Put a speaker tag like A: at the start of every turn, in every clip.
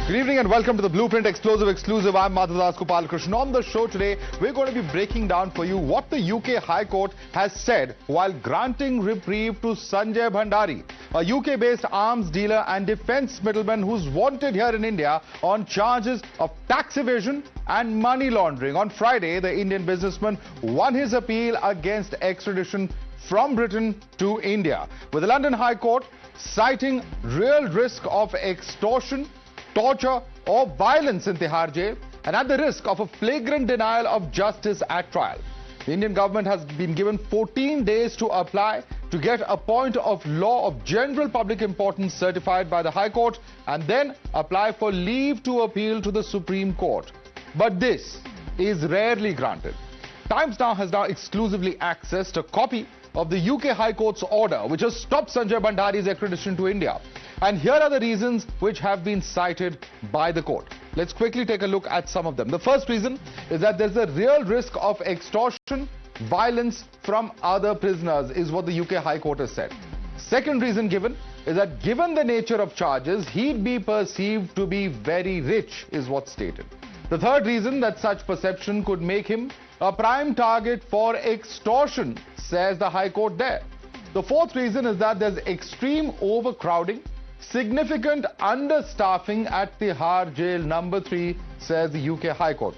A: Good evening and welcome to the Blueprint Explosive Exclusive. I'm Madhavdas G. On the show today, we're going to be breaking down for you what the UK High Court has said while granting reprieve to Sanjay Bhandari, a UK-based arms dealer and defense middleman who's wanted here in India on charges of tax evasion and money laundering. On Friday, the Indian businessman won his appeal against extradition from Britain to India, with the London High Court citing real risk of extortion, torture or violence in Tihar jail and at the risk of a flagrant denial of justice at trial. The Indian government has been given 14 days to apply to get a point of law of general public importance certified by the High Court and then apply for leave to appeal to the Supreme Court. But this is rarely granted. Times Now has now exclusively accessed a copy of the UK High Court's order which has stopped Sanjay Bhandari's extradition to India. And here are the reasons which have been cited by the court. Let's quickly take a look at some of them. The first reason is that there's a real risk of extortion, violence from other prisoners, is what the UK High Court has said. Second reason given is that given the nature of charges, he'd be perceived to be very rich, is what's stated. The third reason that such perception could make him a prime target for extortion, says the High Court there. The fourth reason is that there's extreme overcrowding, significant understaffing at Tihar jail number 3, says the UK High Court.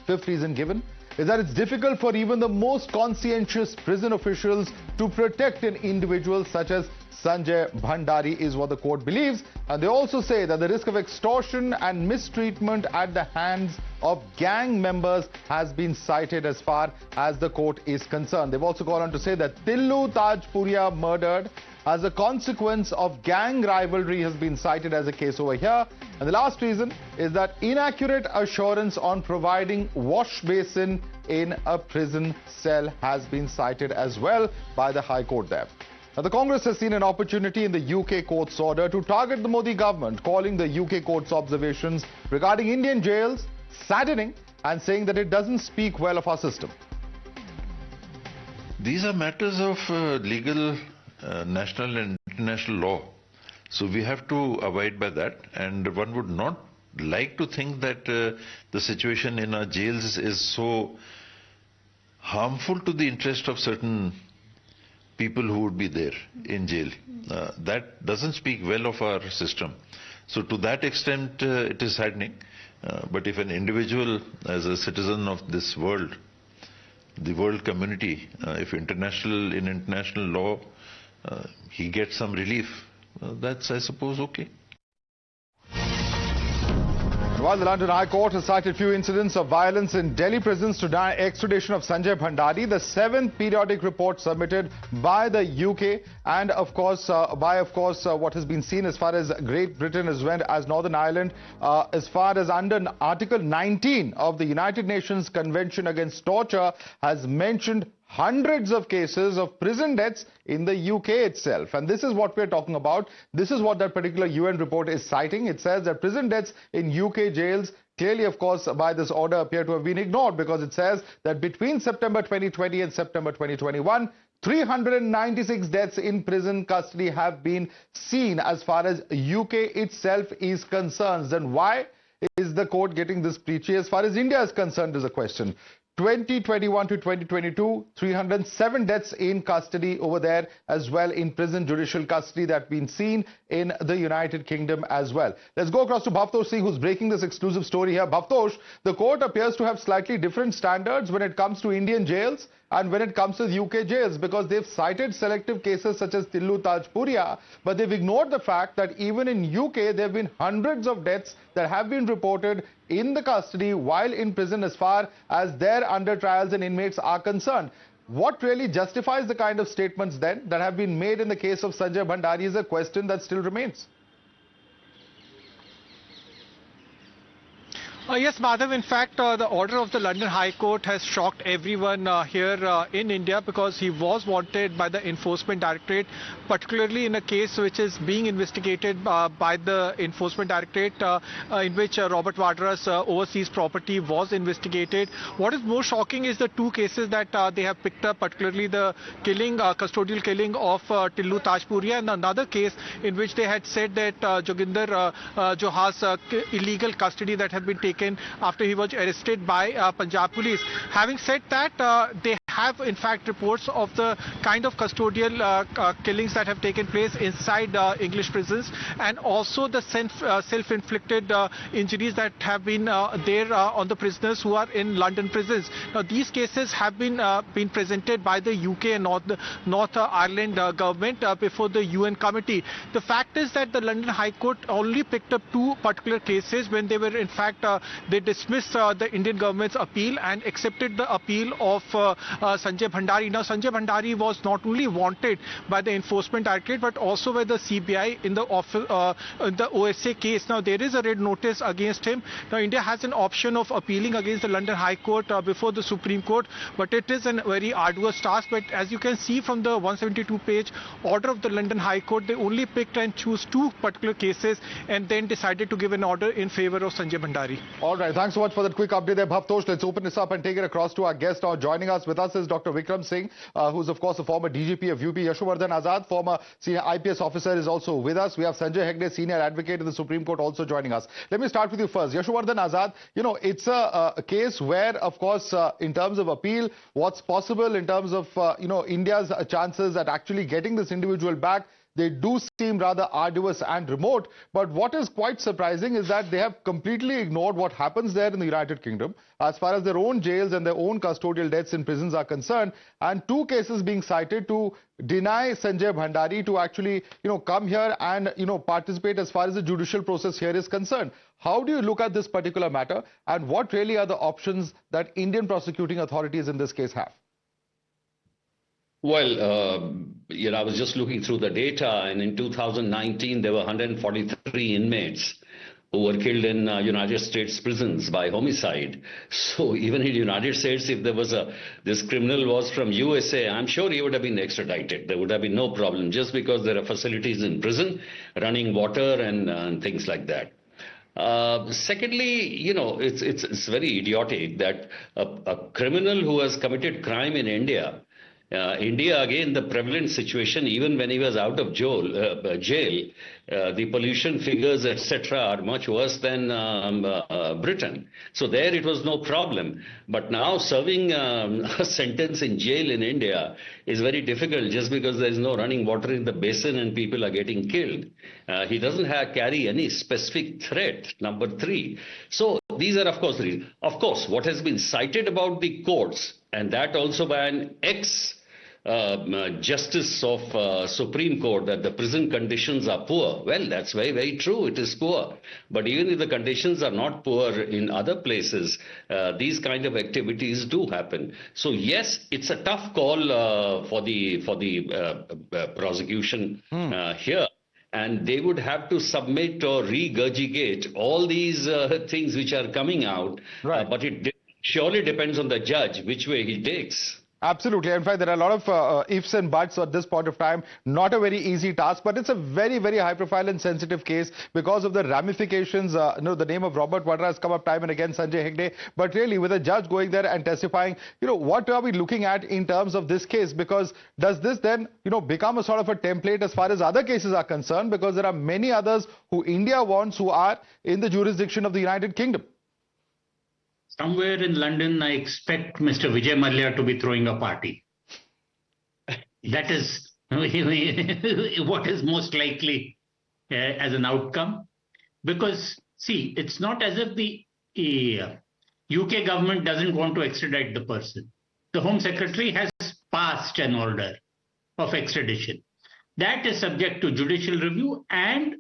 A: Fifth reason given is that it's difficult for even the most conscientious prison officials to protect an individual such as Sanjay Bhandari, is what the court believes. And they also say that the risk of extortion and mistreatment at the hands of gang members has been cited as far as the court is concerned. They've also gone on to say that Tajpuriya murdered as a consequence of gang rivalry has been cited as a case over here. And the last reason is that inaccurate assurance on providing wash basin in a prison cell has been cited as well by the High Court there. Now, the Congress has seen an opportunity in the UK court's order to target the Modi government, calling the UK court's observations regarding Indian jails saddening and saying that it doesn't speak well of our system.
B: These are matters of legal, national and international law. So we have to abide by that, and one would not like to think that the situation in our jails is so harmful to the interest of certain people who would be there in jail. That doesn't speak well of our system. So to that extent it is saddening. But if an individual, as a citizen of this world, the world community, if in international law he gets some relief, that's, I suppose, okay.
A: While the London High Court has cited few incidents of violence in Delhi prisons to deny extradition of Sanjay Bhandari, the 7th periodic report submitted by the UK and of course what has been seen as far as Great Britain as well as Northern Ireland, as far as under Article 19 of the United Nations Convention Against Torture, has mentioned hundreds of cases of prison deaths in the UK itself. And this is what we're talking about. This is what that particular UN report is citing. It says that prison deaths in UK jails clearly, of course, by this order appear to have been ignored, because it says that between September 2020 and September 2021, 396 deaths in prison custody have been seen as far as UK itself is concerned. Then why is the court getting this preachy as far as India is concerned is the question. 2021 to 2022, 307 deaths in custody over there as well, in prison judicial custody, that been seen in the United Kingdom as well. Let's go across to Bhavtosh Singh, who's breaking this exclusive story here. Bhavtosh, the court appears to have slightly different standards when it comes to Indian jails and when it comes to UK jails, because they've cited selective cases such as Tajpuriya, but they've ignored the fact that even in UK there have been hundreds of deaths that have been reported in the custody while in prison as far as their under trials and inmates are concerned. What really justifies the kind of statements then that have been made in the case of Sanjay Bhandari is a question that still remains.
C: Yes, Madhav. In fact, the order of the London High Court has shocked everyone here in India because he was wanted by the Enforcement Directorate, particularly in a case which is being investigated by the Enforcement Directorate, in which Robert Vadra's overseas property was investigated. What is more shocking is the two cases that they have picked up, particularly the killing, custodial killing of Tillu Tajpuriya, and another case in which they had said that Joginder Joha's illegal custody that had been taken after he was arrested by Punjab police. Having said that, they have in fact reports of the kind of custodial killings that have taken place inside English prisons, and also the self-inflicted injuries that have been there on the prisoners who are in London prisons. Now, these cases have been presented by the UK and North Ireland government before the UN committee. The fact is that the London High Court only picked up two particular cases when they were in fact they dismissed the Indian government's appeal and accepted the appeal of Sanjay Bhandari. Now, Sanjay Bhandari was not only wanted by the Enforcement Directorate but also by the CBI in the OSA case. Now, there is a red notice against him. Now, India has an option of appealing against the London High Court before the Supreme Court, but it is a very arduous task. But as you can see from the 172-page order of the London High Court, they only picked and chose two particular cases and then decided to give an order in favor of Sanjay Bhandari.
A: All right, thanks so much for that quick update there, Bhavtosh. Let's open this up and take it across to our guest. Now, joining us with us is Dr. Vikram Singh, who's of course a former DGP of UP. Yashowardhan Azad, former senior IPS officer, is also with us. We have Sanjay Hegde, senior advocate in the Supreme Court, also joining us. Let me start with you first. Yashowardhan Azad, it's a case where, of course, in terms of appeal, what's possible in terms of, India's chances at actually getting this individual back, they do seem rather arduous and remote. But what is quite surprising is that they have completely ignored what happens there in the United Kingdom as far as their own jails and their own custodial deaths in prisons are concerned. And two cases being cited to deny Sanjay Bhandari to actually, come here and, participate as far as the judicial process here is concerned. How do you look at this particular matter, and what really are the options that Indian prosecuting authorities in this case have?
D: Well, I was just looking through the data, and in 2019, there were 143 inmates who were killed in United States prisons by homicide. So even in the United States, if there was this criminal was from USA, I'm sure he would have been extradited. There would have been no problem, just because there are facilities in prison, running water and things like that. Secondly, it's very idiotic that a criminal who has committed crime in India, again, the prevalent situation, even when he was out of jail, the pollution figures, etc., are much worse than Britain. So there it was no problem. But now serving a sentence in jail in India is very difficult, just because there is no running water in the basin and people are getting killed. He doesn't carry any specific threat, number three. So these are, of course, reasons. Of course, what has been cited about the courts, and that also by an justice of Supreme Court, that the prison conditions are poor. Well, that's very, very true. It is poor. But even if the conditions are not poor in other places, these kind of activities do happen. So yes, it's a tough call for the prosecution here. And they would have to submit or regurgitate all these things which are coming out. Right. But it surely depends on the judge which way he takes.
A: Absolutely. In fact, there are a lot of ifs and buts at this point of time. Not a very easy task, but it's a very, very high-profile and sensitive case because of the ramifications. The name of Robert Vadra has come up time and again, Sanjay Hegde. But really, with a judge going there and testifying, what are we looking at in terms of this case? Because does this then, become a sort of a template as far as other cases are concerned? Because there are many others who India wants who are in the jurisdiction of the United Kingdom.
E: Somewhere in London, I expect Mr. Vijay Mallya to be throwing a party. That is what is most likely as an outcome. Because, see, it's not as if the UK government doesn't want to extradite the person. The Home Secretary has passed an order of extradition. That is subject to judicial review, and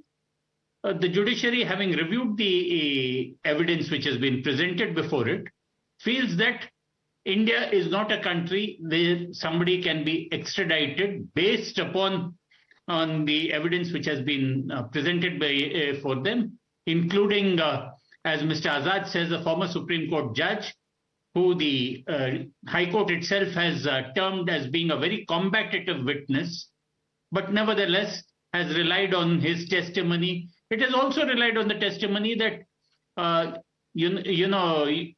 E: the judiciary, having reviewed the evidence which has been presented before it, feels that India is not a country where somebody can be extradited based upon the evidence which has been presented for them, including as Mr. Azad says, a former Supreme Court judge who the High Court itself has termed as being a very combative witness, but nevertheless has relied on his testimony. It has also relied on the testimony that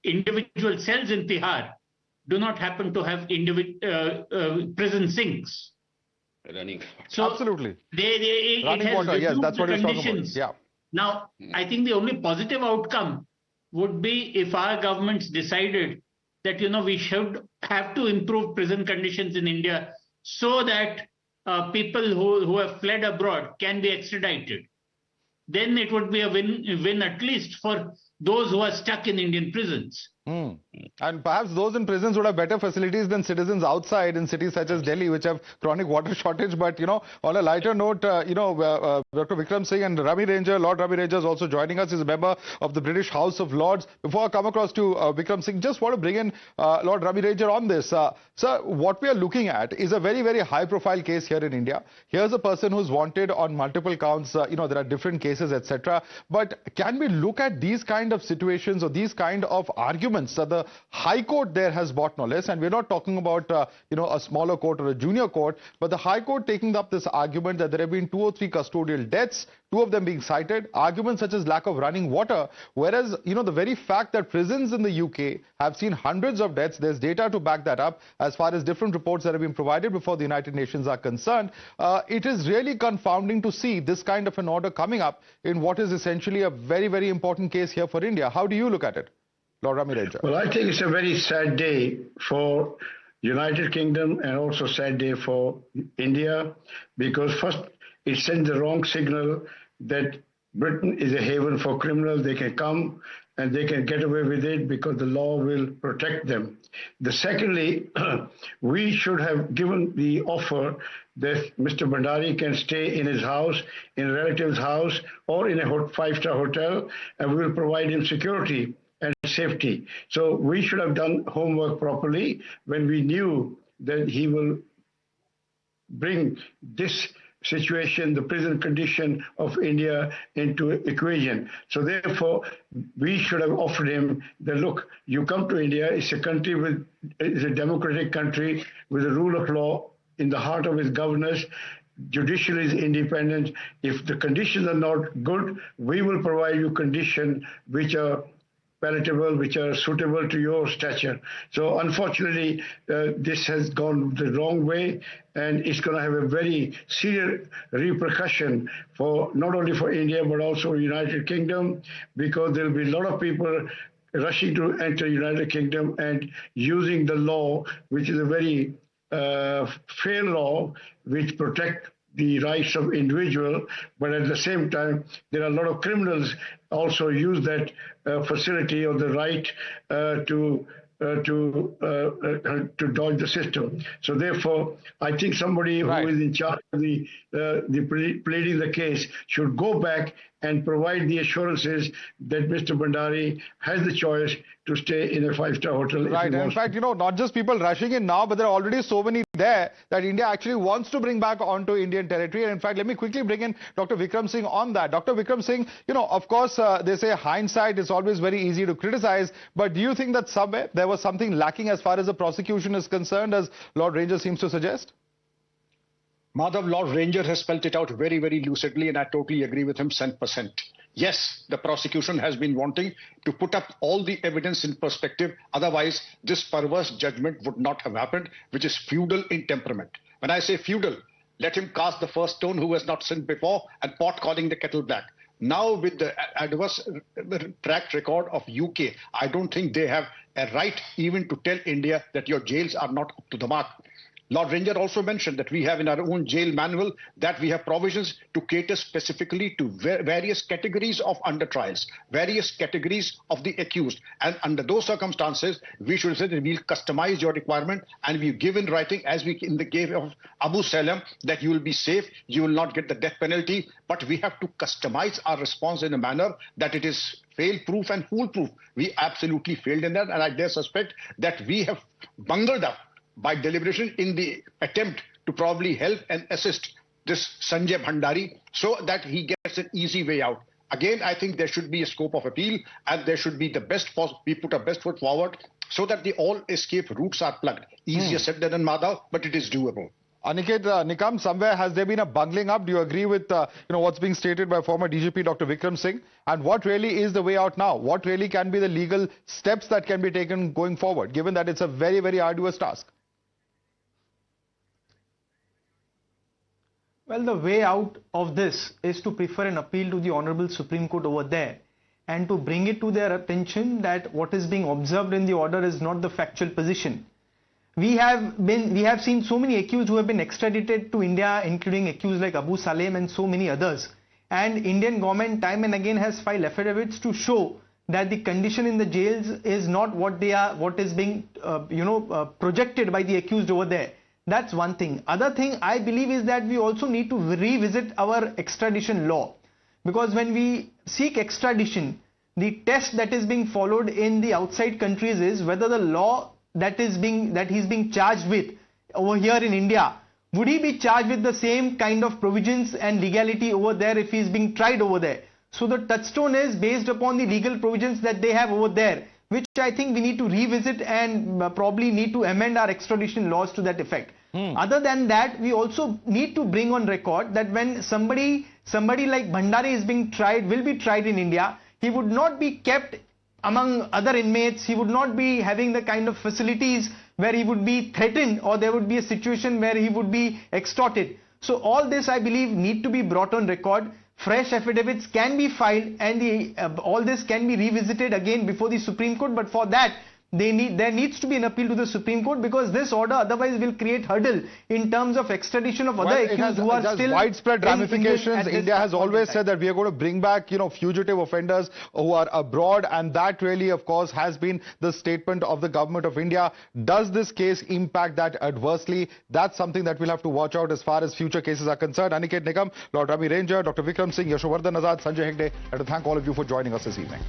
E: individual cells in Tihar do not happen to have prison sinks.
D: Running.
E: So
A: Absolutely.
E: Running
A: water, yes, that's what he's talking about. Yeah.
E: Now, I think the only positive outcome would be if our governments decided that, we should have to improve prison conditions in India so that people who have fled abroad can be extradited. Then it would be a win at least for those who are stuck in Indian prisons.
A: And perhaps those in prisons would have better facilities than citizens outside in cities such as Delhi, which have chronic water shortage. But, on a lighter note, Dr. Vikram Singh and Lord Ravi Ranger is also joining us. He's a member of the British House of Lords. Before I come across to Vikram Singh, just want to bring in Lord Ravi Ranger on this. Sir, what we are looking at is a very, very high-profile case here in India. Here's a person who's wanted on multiple counts. There are different cases, etc. But can we look at these kind of situations or these kind of arguments that the High Court there has brought, no less, and we're not talking about a smaller court or a junior court, but the High Court taking up this argument that there have been 2 or 3 custodial deaths, 2 of them being cited, arguments such as lack of running water, whereas the very fact that prisons in the UK have seen hundreds of deaths, there's data to back that up as far as different reports that have been provided before the United Nations are concerned. It is really confounding to see this kind of an order coming up in what is essentially a very, very important case here for India. How do you look at it, Lord Ravi Ranger?
F: Well, I think it's a very sad day for United Kingdom and also sad day for India, because first it sends the wrong signal that Britain is a haven for criminals. They can come and they can get away with it because the law will protect them. Secondly, we should have given the offer that Mr. Bhandari can stay in his house, in a relative's house, or in a 5-star hotel, and we will provide him security and safety. So we should have done homework properly when we knew that he will bring this situation, the prison condition of India, into equation. So therefore, we should have offered him the look, you come to India, it's a country it's a democratic country with the rule of law in the heart of its governors. Judiciary is independent. If the conditions are not good, we will provide you conditions which are palatable, which are suitable to your stature. So unfortunately, this has gone the wrong way, and it's going to have a very serious repercussion for not only for India but also United Kingdom, because there will be a lot of people rushing to enter United Kingdom and using the law, which is a very fair law, which protect the rights of individual, but at the same time, there are a lot of criminals also use that facility or the right to dodge the system. So therefore, I think somebody who is in charge of the pleading the case should go back and provide the assurances that Mr. Bhandari has the choice to stay in a 5-star hotel.
A: Right, and in fact, not just people rushing in now, but there are already so many there that India actually wants to bring back onto Indian territory. And in fact, let me quickly bring in Dr. Vikram Singh on that. Dr. Vikram Singh, of course, they say hindsight is always very easy to criticize, but do you think that somewhere there was something lacking as far as the prosecution is concerned, as Lord Ranger seems to suggest?
G: Madhav, Lord Ranger has spelled it out very, very lucidly, and I totally agree with him 100%. Yes, the prosecution has been wanting to put up all the evidence in perspective. Otherwise, this perverse judgment would not have happened, which is feudal in temperament. When I say feudal, let him cast the first stone who has not sinned before, and pot calling the kettle black. Now, with the adverse track record of UK, I don't think they have a right even to tell India that your jails are not up to the mark. Lord Ranger also mentioned that we have in our own jail manual that we have provisions to cater specifically to various categories of under trials, various categories of the accused. And under those circumstances, we should say that we'll customize your requirement, and we give in writing, as we in the case of Abu Salam, that you will be safe, you will not get the death penalty, but we have to customize our response in a manner that it is fail-proof and foolproof. We absolutely failed in that, and I dare suspect that we have bungled up by deliberation in the attempt to probably help and assist this Sanjay Bhandari so that he gets an easy way out. Again, I think there should be a scope of appeal, and there should be we put our best foot forward so that the all escape routes are plugged. Easier said than done, Madhav, but it is doable.
A: Aniket, Nikam, somewhere has there been a bungling up? Do you agree with what's being stated by former DGP Dr. Vikram Singh? And what really is the way out now? What really can be the legal steps that can be taken going forward, given that it's a very, very arduous task?
H: Well, the way out of this is to prefer an appeal to the Honorable Supreme Court over there and to bring it to their attention that what is being observed in the order is not the factual position. We have seen so many accused who have been extradited to India, including accused like Abu Salem and so many others. And Indian government time and again has filed affidavits to show that the condition in the jails is not what is being projected by the accused over there. That's one thing. Other thing I believe is that we also need to revisit our extradition law, because when we seek extradition, the test that is being followed in the outside countries is whether the law that he's being charged with over here in India, would he be charged with the same kind of provisions and legality over there if he's being tried over there. So the touchstone is based upon the legal provisions that they have over there, which I think we need to revisit and probably need to amend our extradition laws to that effect. Other than that, we also need to bring on record that when somebody like Bhandari is being tried, will be tried in India, he would not be kept among other inmates. He would not be having the kind of facilities where he would be threatened, or there would be a situation where he would be extorted. So all this, I believe, need to be brought on record. Fresh affidavits can be filed, and all this can be revisited again before the Supreme Court. But for that, there needs to be an appeal to the Supreme Court, because this order otherwise will create hurdle in terms of extradition of other accused who are still
A: widespread ramifications. India has always said that we are going to bring back, fugitive offenders who are abroad, and that really, of course, has been the statement of the government of India. Does this case impact that adversely? That's something that we'll have to watch out as far as future cases are concerned. Aniket Nikam, Lord Ravi Ranger, Dr. Vikram Singh, Yashovardhan Azad, Sanjay Hegde, I'd like to thank all of you for joining us this evening.